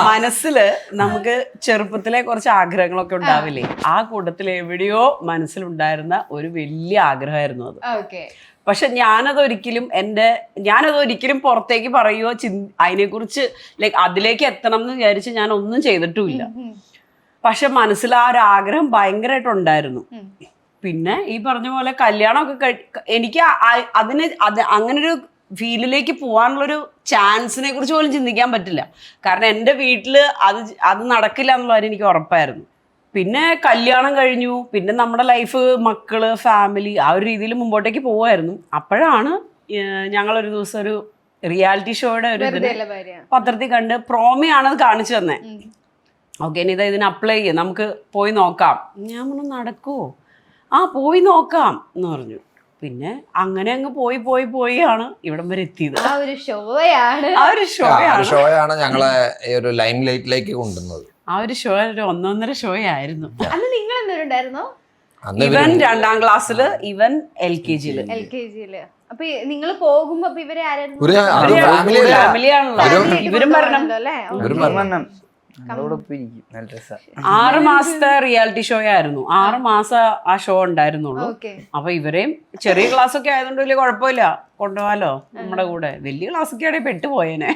മനസ്സില് നമുക്ക് ചെറുപ്പത്തിലെ കുറച്ച് ആഗ്രഹങ്ങളൊക്കെ ഉണ്ടാവില്ലേ, ആ കൂട്ടത്തിൽ എവിടെയോ മനസ്സിലുണ്ടായിരുന്ന ഒരു വലിയ ആഗ്രഹമായിരുന്നു അത്. പക്ഷെ ഞാനതൊരിക്കലും പുറത്തേക്ക് പറയുകയോ അതിനെക്കുറിച്ച് അതിലേക്ക് എത്തണം എന്ന് വിചാരിച്ച് ഞാൻ ഒന്നും ചെയ്തിട്ടുമില്ല. പക്ഷെ മനസ്സിൽ ആ ഒരു ആഗ്രഹം ഭയങ്കരമായിട്ടുണ്ടായിരുന്നു. പിന്നെ ഈ പറഞ്ഞ പോലെ കല്യാണമൊക്കെ എനിക്ക് അങ്ങനൊരു ഫീലിലേക്ക് പോകാനുള്ളൊരു ചാൻസിനെ കുറിച്ച് പോലും ചിന്തിക്കാൻ പറ്റില്ല. കാരണം എൻ്റെ വീട്ടില് അത് നടക്കില്ല എന്നുള്ളത് എനിക്ക് ഉറപ്പായിരുന്നു. പിന്നെ കല്യാണം കഴിഞ്ഞു, പിന്നെ നമ്മുടെ ലൈഫ്, മക്കള്, ഫാമിലി, ആ ഒരു രീതിയിൽ മുമ്പോട്ടേക്ക് പോവായിരുന്നു. അപ്പോഴാണ് ഞങ്ങളൊരു ദിവസം ഒരു റിയാലിറ്റി ഷോയുടെ ഒരു പത്രത്തിൽ കണ്ട് പ്രോമിയാണത് കാണിച്ചു തന്നെ. ഓക്കെ, ഇനി ഇതിന് അപ്ലൈ ചെയ്യാം, നമുക്ക് പോയി നോക്കാം. ഞാൻ പറഞ്ഞു നടക്കുമോ? പോയി നോക്കാം എന്ന് പറഞ്ഞു. പിന്നെ അങ്ങനെ അങ്ങ് പോയാണ് ഇവിടം വരെ എത്തിയത്. ആ ഒരു ഷോയാണ് ഞങ്ങളെ ഈ ഒരു ലൈം ലൈറ്റിലേക്ക് കൊണ്ടുവന്നത്. ആ ഒരു ഷോ ഒരു 1.5 ഷോ ആയിരുന്നു. നിങ്ങൾ എന്തുണ്ടായിരുന്നോ? ഇവൻ 2ാം ക്ലാസ്സില്, ഇവൻ LKG. അപ്പൊ നിങ്ങൾ പോകുമ്പോ ഇവരെ ഫാമിലിയാണല്ലോ. ഇവരും വരണം. 6 മാസത്തെ റിയാലിറ്റി ഷോ ആയിരുന്നു. 6 മാസം ആ ഷോ ഉണ്ടായിരുന്നുള്ളൂ. അപ്പൊ ഇവരെയും ചെറിയ ക്ലാസ് ഒക്കെ ആയതുകൊണ്ട് വലിയ കുഴപ്പമില്ല, കൊണ്ടുപോകാലോ നമ്മുടെ കൂടെ. വലിയ ക്ലാസ് ഒക്കെ ആണെങ്കിൽ പെട്ടുപോയേനെ.